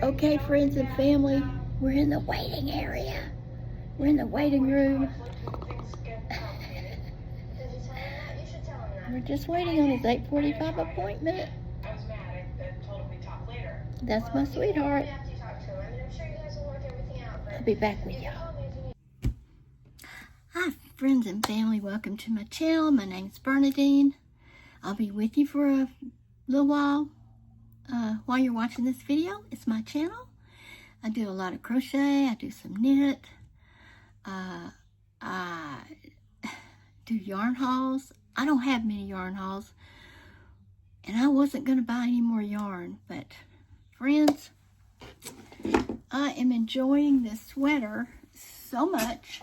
Okay, friends and family, we're in the waiting area. We're in the waiting room. We're just waiting on his 8:45 appointment. That's my sweetheart. I'll be back with y'all. Hi, friends and family. Welcome to my channel. My name's Bernadine. I'll be with you for a little while you're watching this video. It's my channel. I do a lot of crochet. I do some knit. I do yarn hauls. I don't have many yarn hauls, and I wasn't going to buy any more yarn, but friends, I am enjoying this sweater so much,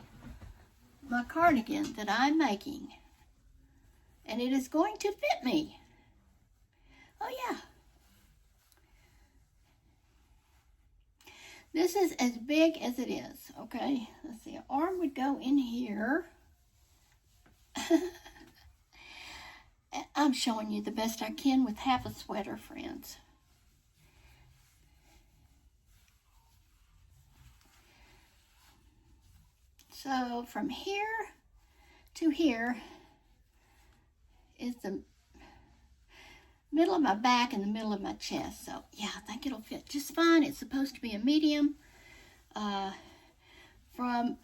my cardigan that I'm making, and it is going to fit me. Oh yeah. This is as big as it is, okay? Let's see, an arm would go in here. I'm showing you the best I can with half a sweater, friends. So from here to here is the middle of my back and the middle of my chest. So yeah, I think it'll fit just fine. It's supposed to be a medium. From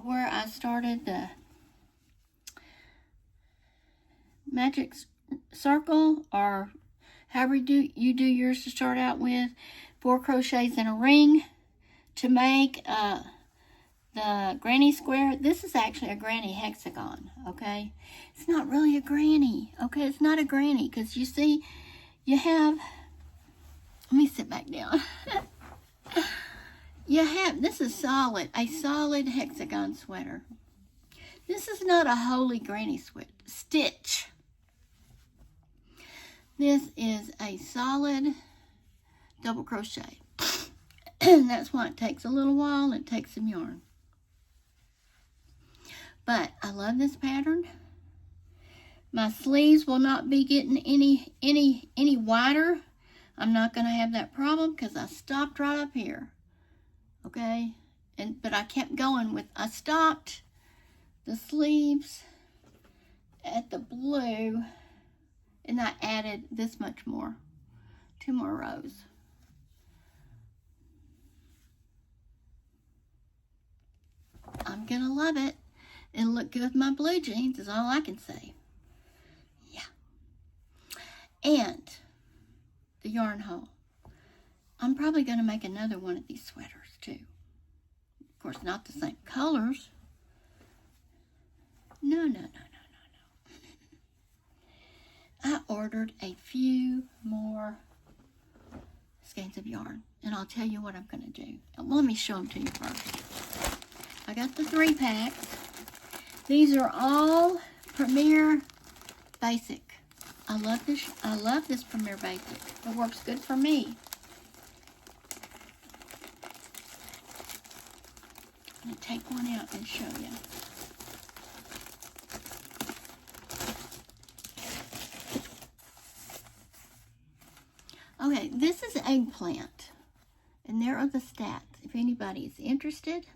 where I started the magic circle, or however you do yours to start out with, 4 crochets in a ring to make the granny square. This is actually a granny hexagon, okay? It's not really a granny, okay? It's not a granny, because you see, you have, let me sit back down. You have, this is a solid hexagon sweater. This is not a holy granny stitch. This is a solid double crochet. And that's why it takes a little while and it takes some yarn. But I love this pattern. My sleeves will not be getting any wider. I'm not going to have that problem because I stopped right up here. Okay? But I kept going with, I stopped the sleeves at the blue, and I added this much more, 2 more rows. I'm gonna love it. It'll look good with my blue jeans is all I can say. Yeah. And the yarn haul. I'm probably gonna make another one of these sweaters too. Of course, not the same colors. No. I ordered a few more skeins of yarn, and I'll tell you what I'm going to do. Let me show them to you first. I got the 3-packs. These are all Premier Basic. I love this Premier Basic. It works good for me. I'm going to take one out and show you. Okay, this is Eggplant, and there are the stats, if anybody is interested.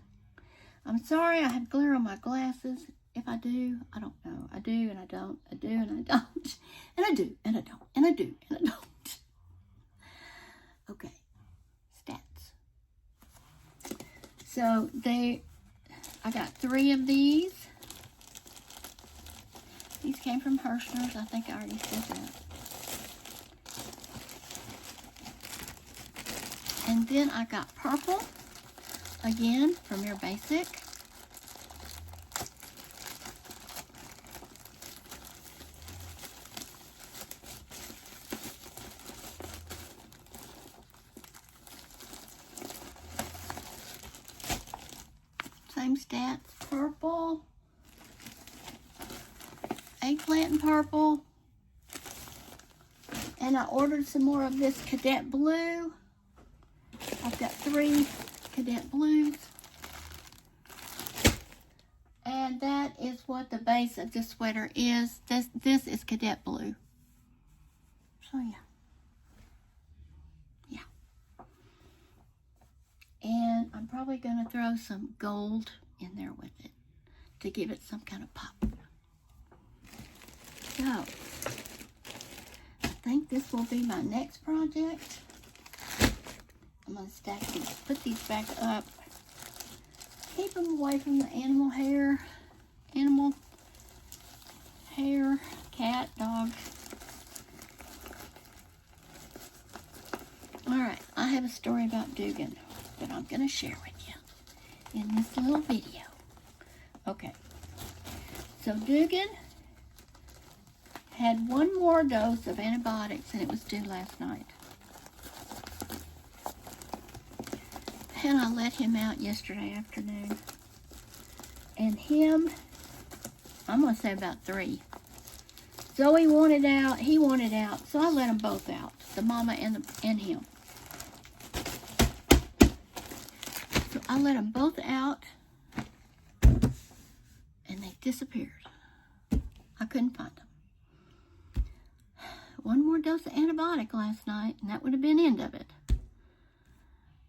I'm sorry I have glare on my glasses. If I do, I don't know. I do and I don't. I do and I don't. And I do and I don't. And I do and I don't. Okay, stats. So I got 3 of these. These came from Hubster. I think I already said that. And then I got purple, again, from your Basic. Same stats, purple, Eggplant and purple. And I ordered some more of this Cadet Blue. I've got 3 Cadet Blues. And that is what the base of this sweater is. This is Cadet Blue. So yeah. probably going to throw some gold in there with it to give it some kind of pop. So, I think this will be my next project. I'm going to stack these, put these back up. Keep them away from the animal hair, cat, dog. Alright, I have a story about Dugan that I'm going to share with you in this little video. Okay, so Dugan had one more dose of antibiotics and it was due last night. And I let him out yesterday afternoon. And him, I'm going to say about 3. Zoe wanted out, he wanted out, so I let them both out, the mama and him. So I let them both out, and they disappeared. I couldn't find them. One more dose of antibiotic last night, and that would have been the end of it.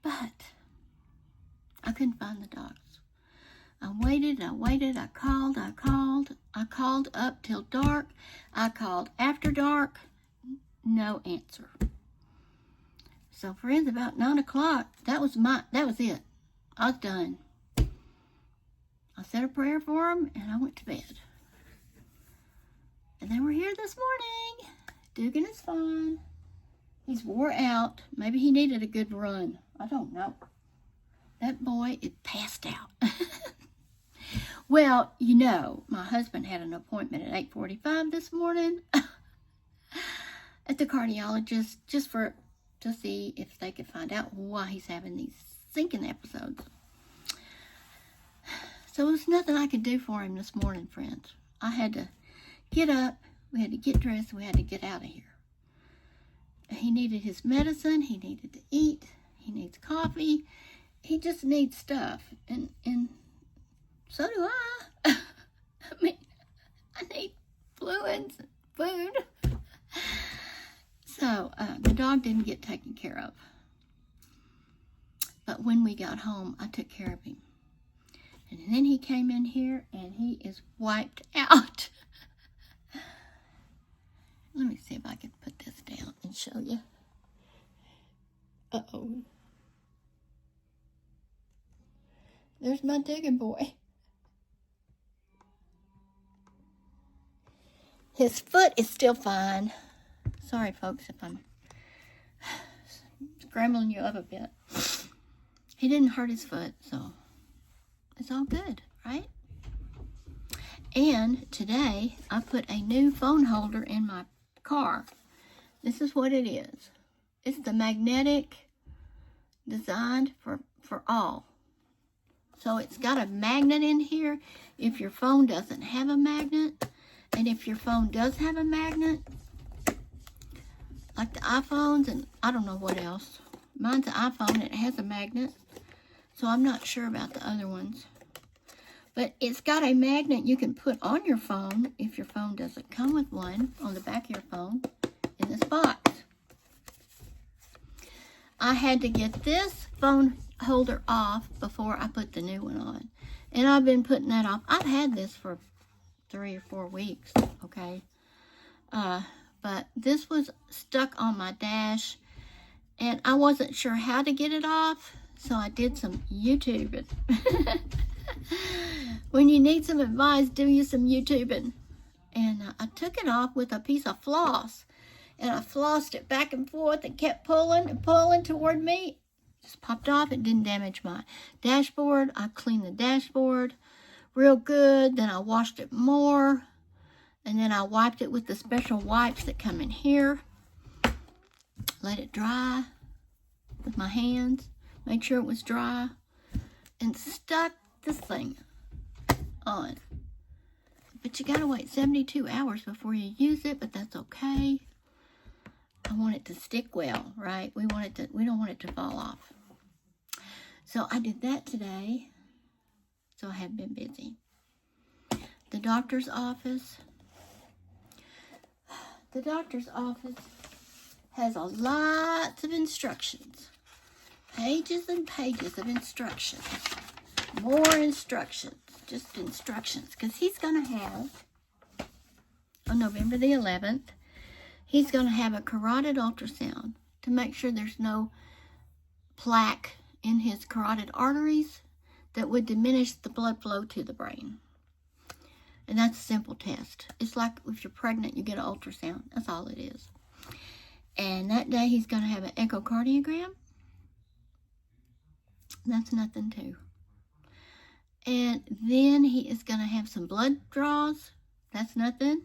But I couldn't find the dogs. I waited, I called up till dark. I called after dark, no answer. So friends, about 9 o'clock, that was it. I was done. I said a prayer for them and I went to bed. And they were here this morning. Dugan is fine. He's wore out. Maybe he needed a good run. I don't know. That boy is passed out. Well, you know, my husband had an appointment at 8:45 this morning at the cardiologist just to see if they could find out why he's having these sinking episodes. So there's nothing I could do for him this morning, friends. I had to get up, we had to get dressed, we had to get out of here. He needed his medicine, he needed to eat, he needs coffee, he just needs stuff, and so do I. I mean, I need fluids and food. So, the dog didn't get taken care of. But when we got home, I took care of him. And then he came in here, and he is wiped out. Let me see if I can put this down and show you. Uh-oh. There's my Dugan boy. His foot is still fine. Sorry, folks, if I'm scrambling you up a bit. He didn't hurt his foot, so it's all good, right? And today, I put a new phone holder in my car. This is what it is. It's the magnetic, designed for all. So it's got a magnet in here if your phone doesn't have a magnet. And if your phone does have a magnet, like the iPhones and I don't know what else. Mine's an iPhone and it has a magnet. So I'm not sure about the other ones. But it's got a magnet you can put on your phone if your phone doesn't come with one on the back of your phone in this box. I had to get this phone holder off before I put the new one on. And I've been putting that off. I've had this for 3 or 4 weeks, okay? But this was stuck on my dash, and I wasn't sure how to get it off, so I did some YouTubing. When you need some advice, do you some YouTubing. And I took it off with a piece of floss, and I flossed it back and forth and kept pulling and pulling toward me. Just popped off. It didn't damage my dashboard. I cleaned the dashboard real good. Then I washed it more. And then I wiped it with the special wipes that come in here. Let it dry with my hands. Make sure it was dry. And stuck this thing on. But you gotta wait 72 hours before you use it, but that's okay. I want it to stick well, right? We don't want it to fall off. So I did that today. So I have been busy. The doctor's office. The doctor's office has a lot of instructions. I pages and pages of instructions. More instructions. Just instructions. Because he's going to have, on November the 11th, he's going to have a carotid ultrasound to make sure there's no plaque in his carotid arteries that would diminish the blood flow to the brain. And that's a simple test. It's like if you're pregnant, you get an ultrasound. That's all it is. And that day, he's going to have an echocardiogram. That's nothing, too. And then he is going to have some blood draws. That's nothing.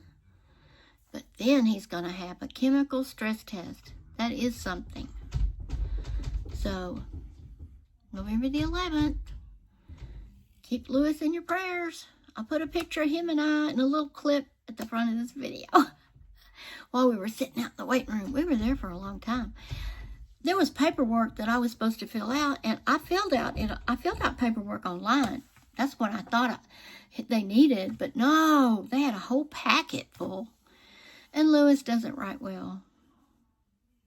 But then he's going to have a chemical stress test. That is something. So, November the 11th, keep Lewis in your prayers. I'll put a picture of him and I in a little clip at the front of this video. While we were sitting out in the waiting room. We were there for a long time. There was paperwork that I was supposed to fill out, and I filled out paperwork online. That's what I thought they needed, but no, they had a whole packet full. And Lewis doesn't write well.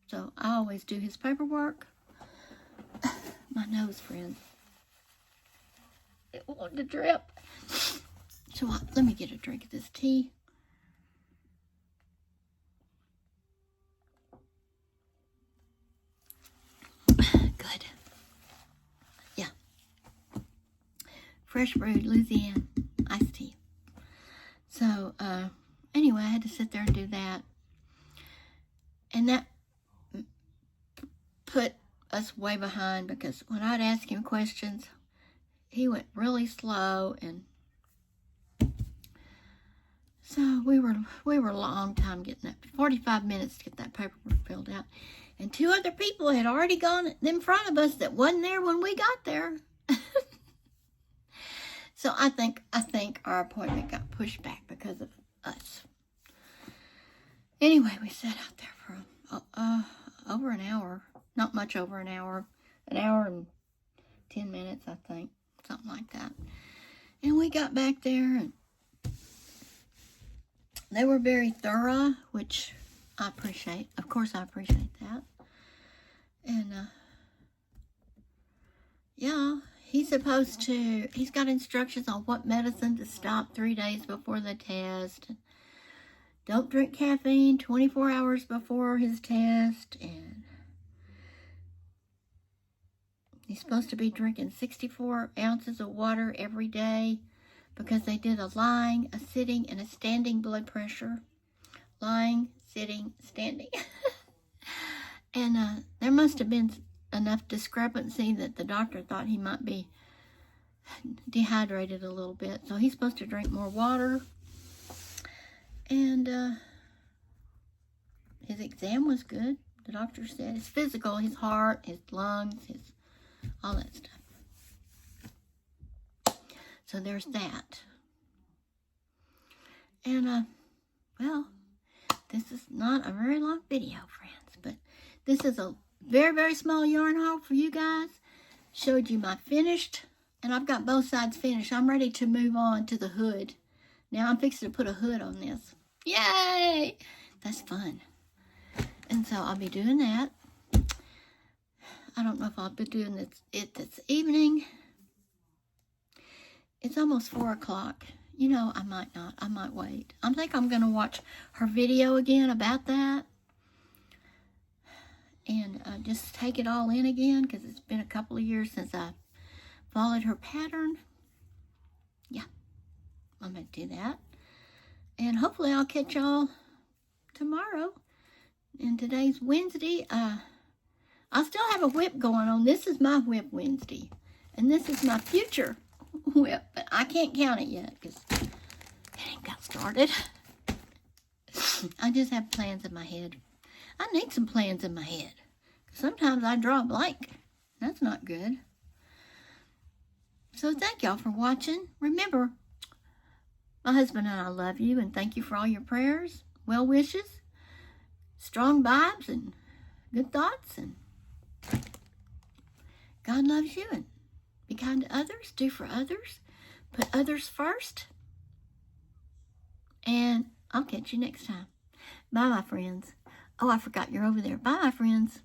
So I always do his paperwork. My nose, friends. It wanted to drip. So let me get a drink of this tea. Good. Yeah. Fresh brewed Louisiana iced tea. So, anyway, I had to sit there and do that. And that put us way behind because when I'd ask him questions, he went really slow, and so we were a long time getting that, 45 minutes to get that paperwork filled out. And 2 other people had already gone in front of us that wasn't there when we got there. So I think our appointment got pushed back because of us. Anyway, we sat out there for over an hour. Not much over an hour. An hour and 10 minutes, I think. Something like that. And we got back there, and they were very thorough, which I appreciate. Of course, I appreciate that. And, yeah, he's got instructions on what medicine to stop 3 days before the test. Don't drink caffeine 24 hours before his test. And he's supposed to be drinking 64 ounces of water every day because they did a lying, a sitting, and a standing blood pressure. Lying, sitting, standing. And there must have been enough discrepancy that the doctor thought he might be dehydrated a little bit. So he's supposed to drink more water. And his exam was good. The doctor said his physical, his heart, his lungs, all that stuff. So there's that. And, well, this is not a very long video, friends, but this is a very, very small yarn haul for you guys. Showed you my finished, and I've got both sides finished. I'm ready to move on to the hood. Now I'm fixing to put a hood on this. Yay! That's fun. And so I'll be doing that. I don't know if I'll be doing this evening. It's almost 4 o'clock. You know, I might not. I might wait. I think I'm going to watch her video again about that. And just take it all in again because it's been a couple of years since I followed her pattern. Yeah, I'm going to do that. And hopefully I'll catch y'all tomorrow. And today's Wednesday. I still have a whip going on. This is my whip Wednesday. And this is my future whip. But I can't count it yet because it ain't got started. I just have plans in my head. I need some plans in my head. Sometimes I draw a blank. That's not good. So thank y'all for watching. Remember, my husband and I love you and thank you for all your prayers, well wishes, strong vibes, and good thoughts. And God loves you, and be kind to others, do for others, put others first. And I'll catch you next time. Bye, my friends. Oh, I forgot you're over there. Bye, my friends.